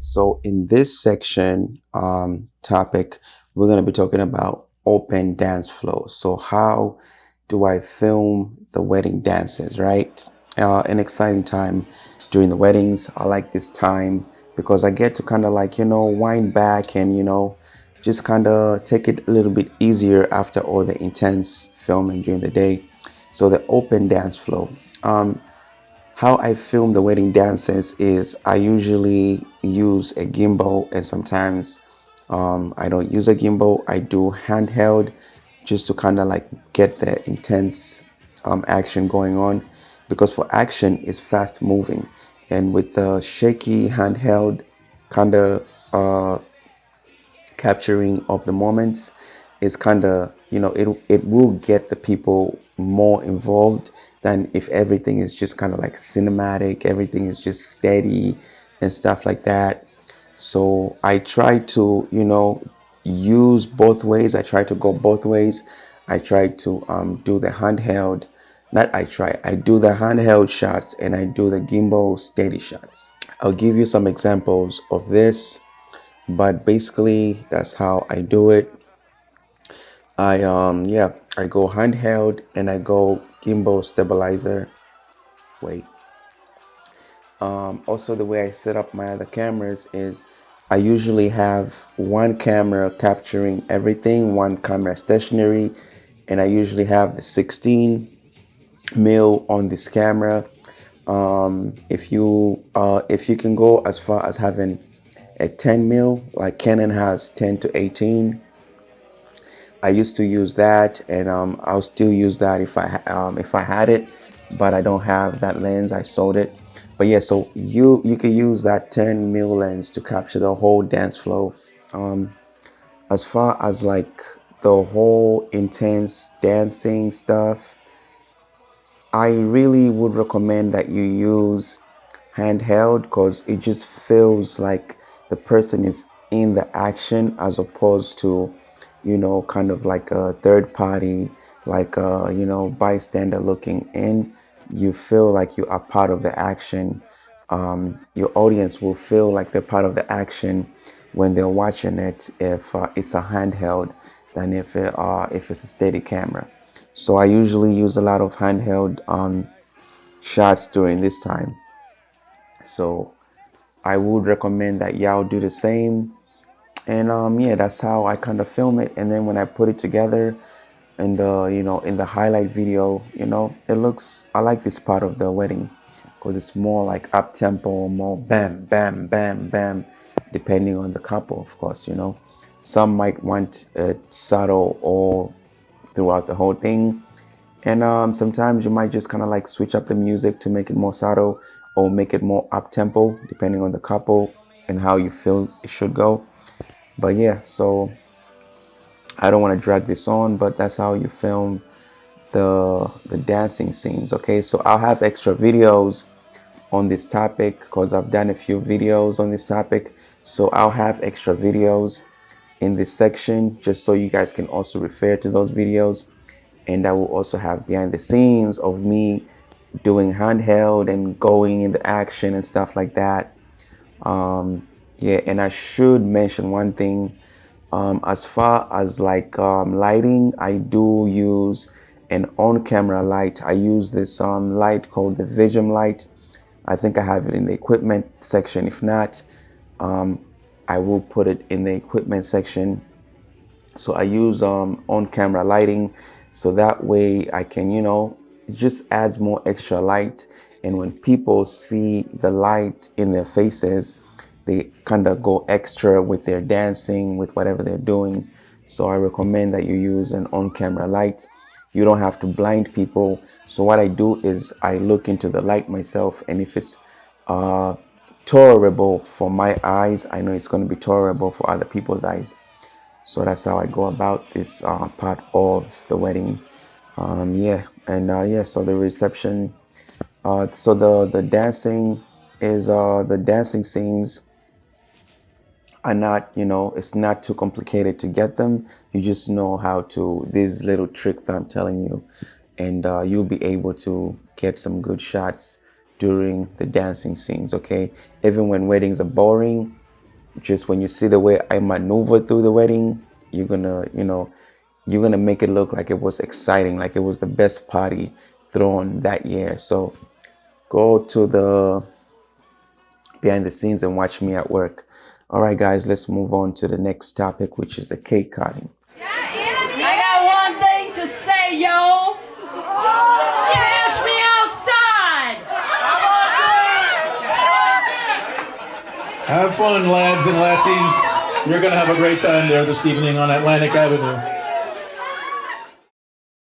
So in this section topic, we're going to be talking about open dance flow. So how do I film the wedding dances, right? An exciting time during the weddings. I like this time because I get to kind of like, wind back and, just kind of take it a little bit easier after all the intense filming during the day. So the open dance flow. How I film the wedding dances is I usually use a gimbal, and sometimes I don't use a gimbal. I do handheld just to kind of like get the intense action going on, because for action is fast moving, and with the shaky handheld kind of capturing of the moments is kind of, it will get the people more involved than if everything is just kind of like cinematic, everything is just steady and stuff like that. So I try to, use both ways. I try to go both ways. I try to do the handheld, not I try, I do the handheld shots and I do the gimbal steady shots. I'll give you some examples of this, but basically that's how I do it. I go handheld and I go gimbal stabilizer. Wait. Also, the way I set up my other cameras is I usually have one camera capturing everything, one camera stationary, and I usually have the 16 mil on this camera. If you can go as far as having a 10 mil, like Canon has 10 to 18. I used to use that, and I'll still use that if I had it, but I don't have that lens. I sold it. But yeah, so you can use that 10 mil lens to capture the whole dance flow. As far as like the whole intense dancing stuff, I really would recommend that you use handheld, because it just feels like the person is in the action as opposed to, kind of like a third party, like a, bystander looking in. You feel like you are part of the action. Your audience will feel like they're part of the action when they're watching it if it's a handheld than if it's a steady camera. So I usually use a lot of handheld shots during this time. So I would recommend that y'all do the same. And yeah, that's how I kind of film it. And then when I put it together in the, in the highlight video, it looks, I like this part of the wedding because it's more like up tempo, more bam, bam, bam, bam, depending on the couple, of course. Some might want it subtle all throughout the whole thing. And sometimes you might just kind of like switch up the music to make it more subtle or make it more up tempo, depending on the couple and how you feel it should go. But yeah, so I don't want to drag this on, but that's how you film the dancing scenes. Okay, so I'll have extra videos on this topic because I've done a few videos on this topic. So I'll have extra videos in this section just so you guys can also refer to those videos. And I will also have behind the scenes of me doing handheld and going into action and stuff like that. Yeah, and I should mention one thing. As far as like lighting, I do use an on-camera light. I use this light called the Vision light. I think I have it in the equipment section. If not, I will put it in the equipment section. So I use on-camera lighting, so that way I can, it just adds more extra light. And when people see the light in their faces, they kind of go extra with their dancing, with whatever they're doing. So I recommend that you use an on-camera light. You don't have to blind people. So what I do is I look into the light myself, and if it's tolerable for my eyes, I know it's going to be tolerable for other people's eyes. So that's how I go about this part of the wedding. Yeah, and yeah, so the reception, so the dancing is the dancing scenes are not, it's not too complicated to get them. You just know how to, these little tricks that I'm telling you, and you'll be able to get some good shots during the dancing scenes. Okay, even when weddings are boring, just when you see the way I maneuver through the wedding, you're gonna, you know, you're gonna make it look like it was exciting, like it was the best party thrown that year. So go to the behind the scenes and watch me at work. All right, guys, let's move on to the next topic, which is the cake cutting. I got one thing to say, yo. Cash me outside. Have fun, lads and lassies. You're going to have a great time there this evening on Atlantic Avenue.